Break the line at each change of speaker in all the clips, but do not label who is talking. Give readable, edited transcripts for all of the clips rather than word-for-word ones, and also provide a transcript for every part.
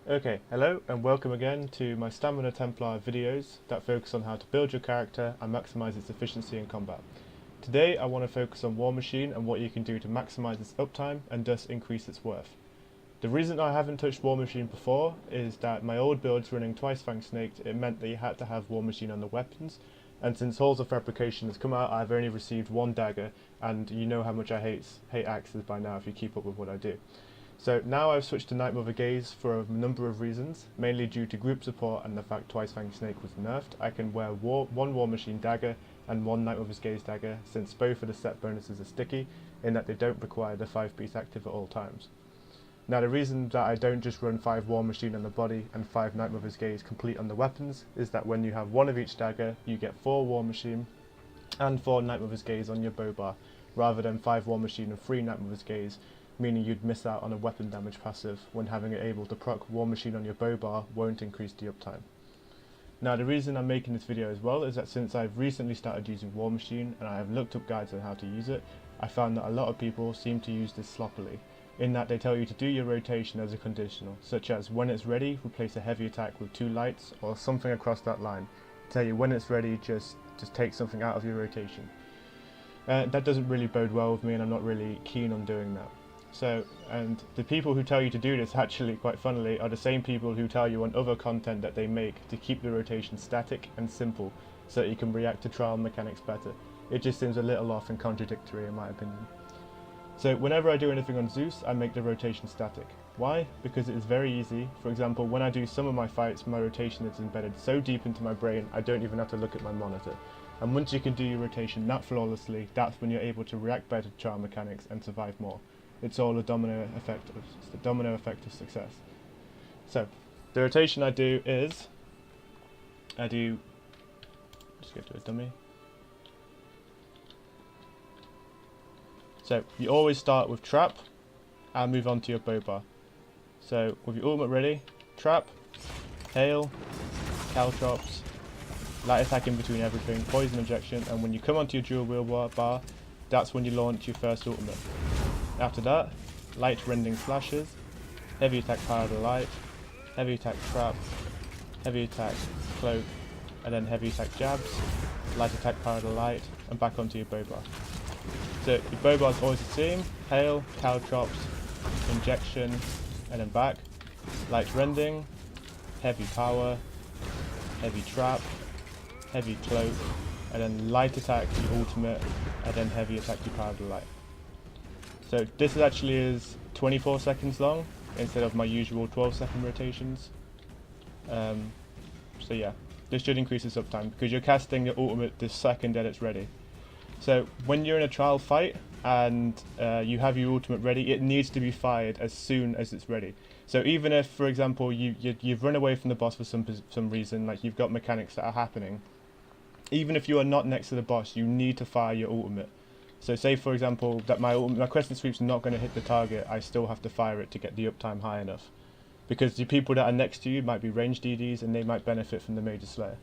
Okay, hello and welcome again to my Stamina Templar videos that focus on how to build your character and maximise its efficiency in combat. Today I want to focus on War Machine and what you can do to maximise its uptime and thus increase its worth. The reason I haven't touched War Machine before is that my old builds running Twice Fang Snaked, it meant that you had to have War Machine on the weapons, and since Halls of Fabrication has come out I've only received one dagger, and you know how much I hate axes by now if you keep up with what I do. So now I've switched to Night Mother Gaze for a number of reasons, mainly due to group support and the fact Twice Fang Snake was nerfed. I can wear one War Machine dagger and one Night Mother's Gaze dagger, since both of the set bonuses are sticky in that they don't require the 5-piece active at all times. Now the reason that I don't just run 5 War Machine on the body and 5 Night Mother's Gaze complete on the weapons is that when you have one of each dagger you get 4 War Machine and 4 Night Mother's Gaze on your bow bar, rather than 5 War Machine and 3 Night Mother's Gaze, meaning you'd miss out on a weapon damage passive when having it able to proc War Machine on your bow bar won't increase the uptime. Now the reason I'm making this video as well is that since I've recently started using War Machine and I have looked up guides on how to use it, I found that a lot of people seem to use this sloppily, in that they tell you to do your rotation as a conditional, such as when it's ready replace a heavy attack with 2 lights or something across that line. Tell you when it's ready just take something out of your rotation. That doesn't really bode well with me and I'm not really keen on doing that. So, and the people who tell you to do this actually, quite funnily, are the same people who tell you on other content that they make to keep the rotation static and simple so that you can react to trial mechanics better. It just seems a little off and contradictory in my opinion. So whenever I do anything on Zeus, I make the rotation static. Why? Because it is very easy. For example, when I do some of my fights, my rotation is embedded so deep into my brain I don't even have to look at my monitor. And once you can do your rotation that flawlessly, that's when you're able to react better to trial mechanics and survive more. It's all a domino effect of success. So, the rotation I do is, just go to a dummy. So, you always start with trap and move on to your bow bar. So, with your ultimate ready, trap, hail, caltrops, light attack in between everything, poison injection, and when you come onto your dual wield bar, that's when you launch your first ultimate. After that, light rending flashes, heavy attack power of the light, heavy attack trap, heavy attack cloak, and then heavy attack jabs, light attack power of the light, and back onto your bow bar. So your bow bar is always the same: hail, caltrops, injection, and then back, light rending, heavy power, heavy trap, heavy cloak, and then light attack your ultimate, and then heavy attack your power of the light. So this actually is 24 seconds long instead of my usual 12-second rotations. So yeah, this should increase its uptime because you're casting your ultimate the second that it's ready. So when you're in a trial fight and you have your ultimate ready, it needs to be fired as soon as it's ready. So even if, for example, you've run away from the boss for some reason, like you've got mechanics that are happening, even if you are not next to the boss, you need to fire your ultimate. So say for example that my Crescent Sweep's not going to hit the target, I still have to fire it to get the uptime high enough. Because the people that are next to you might be ranged DDs and they might benefit from the Major Slayer.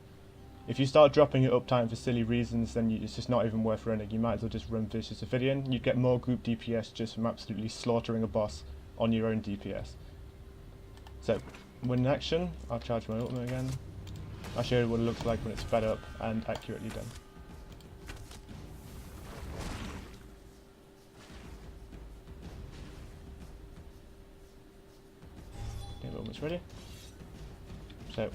If you start dropping your uptime for silly reasons, then it's just not even worth running. You might as well just run Vicious Ophidian. You'd get more group DPS just from absolutely slaughtering a boss on your own DPS. So, when in action, I'll charge my ultimate again. I'll show you what it looks like when it's sped up and accurately done. Okay, almost ready. So,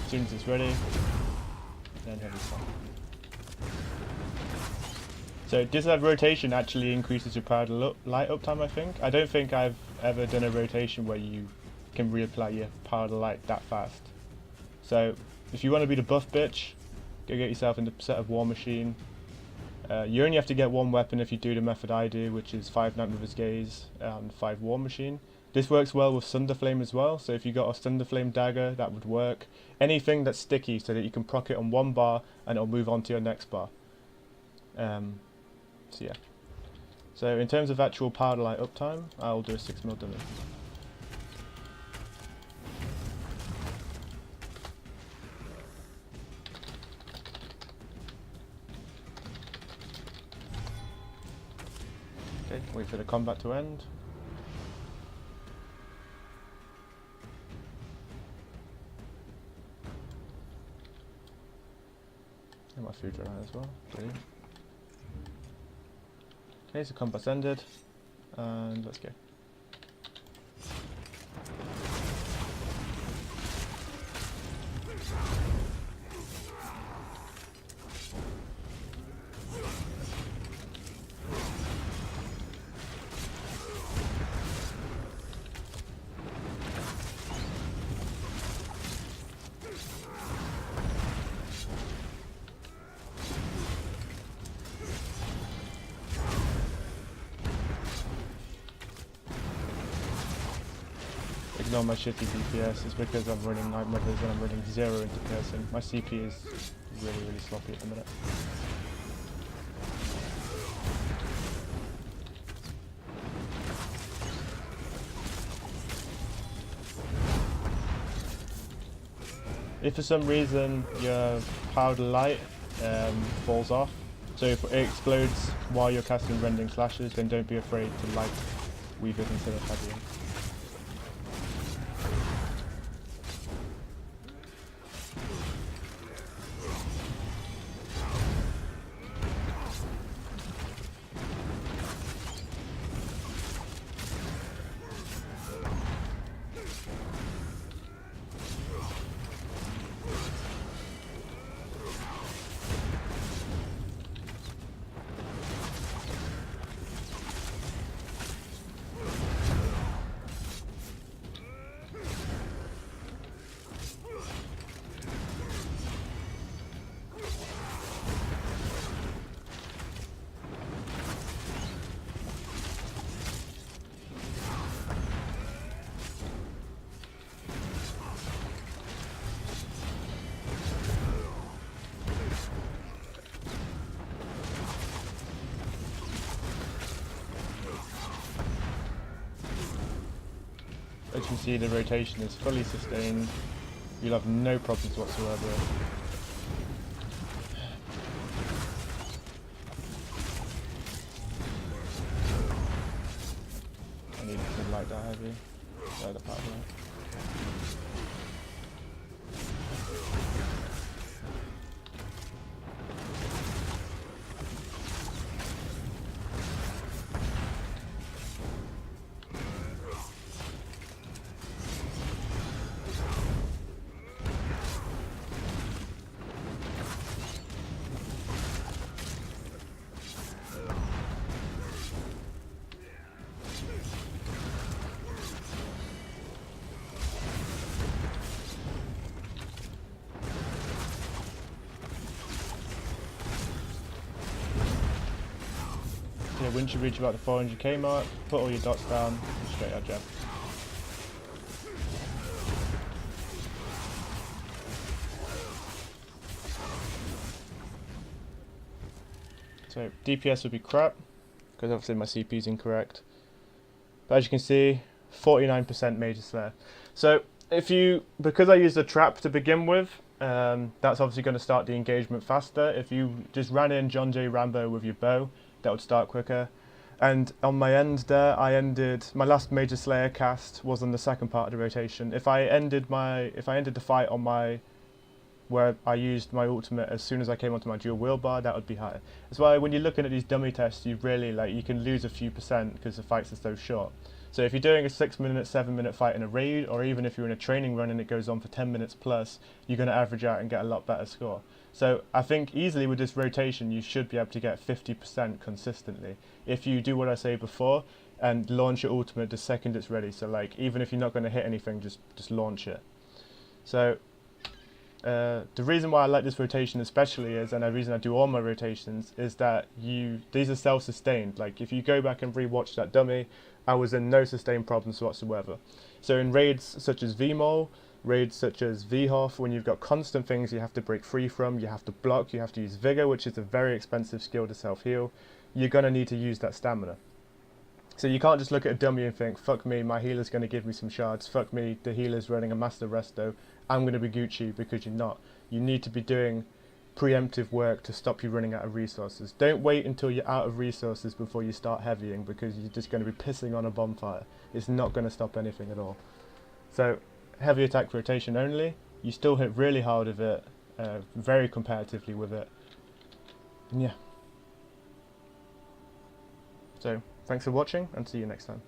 as soon as it's ready, then heavy fire. So this rotation actually increases your power to light uptime, I think. I don't think I've ever done a rotation where you can reapply your power to light that fast. So if you want to be the buff bitch, go get yourself into a set of War Machine. You only have to get one weapon if you do the method I do, which is 5 Night Mother's Gaze and 5 War Machine. This works well with Sunderflame as well, so if you got a Sunderflame dagger, that would work. Anything that's sticky so that you can proc it on one bar and it'll move on to your next bar. So yeah. So in terms of actual powder light uptime, I'll do a 6mm dummy. Okay, wait for the combat to end. And my food run out as well. Brilliant. Okay, so combat's ended, and let's go. Ignore my shitty DPS, it's because I'm running Night Mothers and I'm running 0 into piercing. My CP is really sloppy at the minute. If for some reason your powder light falls off, so if it explodes while you're casting rending slashes, then don't be afraid to light weave it instead of heavy. As you can see, the rotation is fully sustained. You'll have no problems whatsoever. I need to light that heavy. The power light. Once you reach about the 400k mark, put all your dots down and straight out jab. So DPS would be crap, because obviously my CP is incorrect. But as you can see, 49% Major Slayer. So because I used a trap to begin with, that's obviously going to start the engagement faster. If you just ran in John J. Rambo with your bow, that would start quicker. And on my end there, my last Major Slayer cast was on the second part of the rotation. If I ended the fight on where I used my ultimate as soon as I came onto my dual wield bar, that would be higher. That's why when you're looking at these dummy tests, you can lose a few percent because the fights are so short. So if you're doing a 6-minute, 7-minute fight in a raid, or even if you're in a training run and it goes on for 10 minutes plus, you're going to average out and get a lot better score. So I think easily with this rotation, you should be able to get 50% consistently. If you do what I say before and launch your ultimate the second it's ready. So like even if you're not going to hit anything, just launch it. So The reason why I like this rotation especially is, and the reason I do all my rotations, is that these are self-sustained. Like if you go back and re-watch that dummy, I was in no sustained problems whatsoever. So in raids such as VMOL, raids such as VHOF, when you've got constant things you have to break free from, you have to block, you have to use Vigor, which is a very expensive skill to self-heal, you're going to need to use that stamina. So you can't just look at a dummy and think, fuck me, my healer's going to give me some shards, fuck me, the healer's running a Master Resto, I'm going to be Gucci, because you're not. You need to be doing preemptive work to stop you running out of resources. Don't wait until you're out of resources before you start heavying, because you're just going to be pissing on a bonfire. It's not going to stop anything at all. So heavy attack rotation only, you still hit really hard with it, very competitively with it, and yeah. So thanks for watching, and see you next time.